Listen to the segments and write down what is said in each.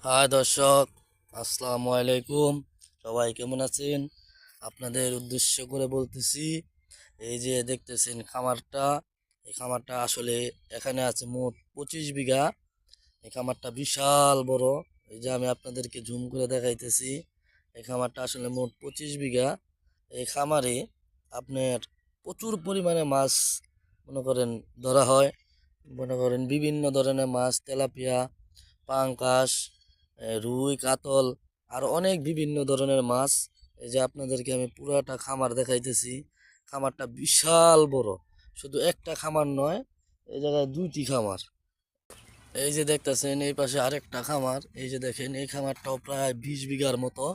High দর্শক, আসসালামু আলাইকুম। সবাই কেমন আছেন? আপনাদের উদ্দেশ্য করে বলতেছি, এই যে দেখতেছেন খামারটা, এই খামারটা আসলে এখানে আছে মোট 25 বিঘা। এই খামারটা বিশাল বড়। এই যে আমি আপনাদেরকে জুম করে দেখাইতেছি, এই খামারটা আসলে মোট 25 বিঘা। এই খামারে আপনার প্রচুর পরিমাণে মাছ মনে করেন ধরা হয়। মনে করেন বিভিন্ন ধরনের মাছ, তেলাপিয়া, পাঙ্কাশ, রুই, কাতল, আর অনেক বিভিন্ন ধরনের মাছ। এই যে আপনাদেরকে আমি পুরাটা খামার দেখাইতেছি। খামারটা বিশাল বড়, শুধু একটা খামার নয়, এই জায়গায় দুইটি খামার। এই যে দেখতেছেন এই পাশে আরেকটা খামার, এই যে দেখেন এই খামারটাও প্রায় 20 বিঘার মতো,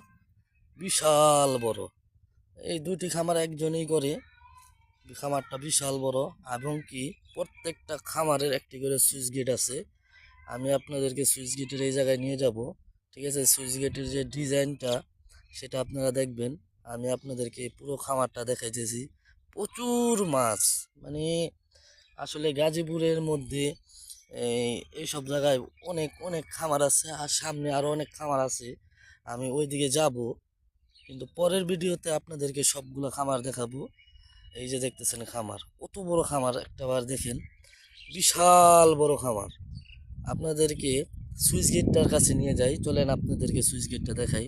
বিশাল বড়। এই দুইটি খামার একজনই করে। খামারটা বিশাল বড়, এবং কি প্রত্যেকটা খামারের একটি করে সুইচ গেট আছে। আমি আপনাদেরকে সুইচ গেটের এই জায়গায় নিয়ে যাব। ঠিক আছে, সুইচ গেটের যে ডিজাইনটা সেটা আপনারা দেখবেন। আমি আপনাদেরকে পুরো খামারটা দেখাইতেছি। প্রচুর মাছ, মানে আসলে গাজীপুরের মধ্যে এই এইসব জায়গায় অনেক অনেক খামার আছে, আর সামনে আরও অনেক খামার আছে। আমি ওইদিকে যাব, কিন্তু পরের ভিডিওতে আপনাদেরকে সবগুলো খামার দেখাবো। এই যে দেখতেছেন খামার, কত বড় খামার একটাবার দেখেন, বিশাল বড় খামার। আপনাদেরকে সুইচ গেটটার কাছে নিয়ে যাই, চলেন আপনাদেরকে সুইচ গেটটা দেখাই।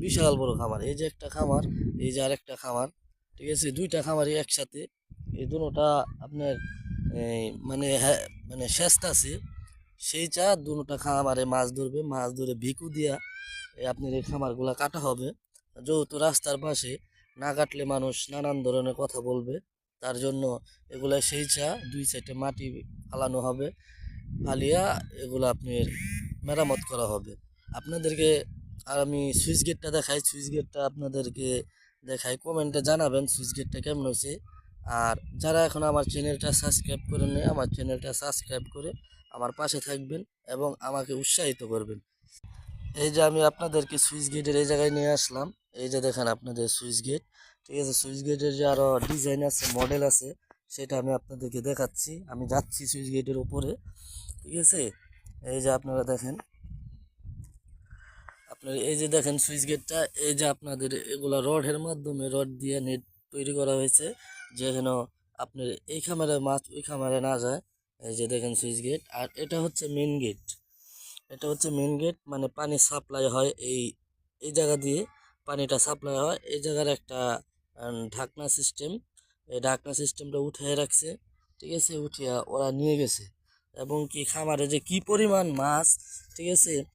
বিশাল বড় খামার, এই যে একটা খামার, এই যে আরেকটা খামার। ঠিক আছে, দুইটা খামারই একসাথে। এই দুটোটা আপনার মানে হ্যাঁ, মানে শেষটা আছে, সেই চা দুটোটা খামারে মাছ ধরবে, মাছ ধরে ভিকু দিয়া আপনার এই খামারগুলা কাটা হবে। যেহেতু রাস্তার পাশে, না কাটলে মানুষ নানান ধরনের কথা বলবে, তার জন্য এগুলা সেই চা দুই সাইডে মাটি ফালানো হবে, ফালিয়া এগুলো আপনার মেরামত করা হবে। আপনাদেরকে আর আমি সুইচ গেটটা দেখাই, সুইচ গেটটা আপনাদেরকে দেখাই, কমেন্টে জানাবেন সুইচ গেটটা কেমন হয়েছে। আর যারা এখন আমার চ্যানেলটা সাবস্ক্রাইব করে নেয়, আমার চ্যানেলটা সাবস্ক্রাইব করে আমার পাশে থাকবেন এবং আমাকে উৎসাহিত করবেন। এই যে আমি আপনাদেরকে সুইচ গেটের এই জায়গায় নিয়ে আসলাম। এই যে দেখেন আপনাদের সুইচ গেট। ঠিক আছে, সুইচ গেটের যে আরো ডিজাইন আছে, মডেল আছে, সেটা আমি আপনাদেরকে দেখাচ্ছি। আমি যাচ্ছি সুইচ গেটের উপরে। ঠিক আছে, এই যে আপনারা দেখেন, আপনার এই যে দেখেন সুইচ গেটটা, এই যে আপনাদের এগুলা রডের মাধ্যমে, রড দিয়ে নেট তৈরি করা হয়েছে, যেন আপনার এই খামারে মাছ ওই খামারে না যায়। এই যে দেখেন সুইচ গেট, আর এটা হচ্ছে মেন গেট। এটা হচ্ছে মেন গেট, মানে পানি সাপ্লাই হয় এই এই জায়গা দিয়ে, পানিটা সাপ্লাই হয়। এই জায়গার একটা ঢাকনা সিস্টেম, এই ঢাকনা সিস্টেমটা উঠিয়ে রাখছে। ঠিক আছে, উঠিয়া ওরা নিয়ে গেছে। এবং কি খামারে যে কি পরিমাণ মাছ, ঠিক আছে,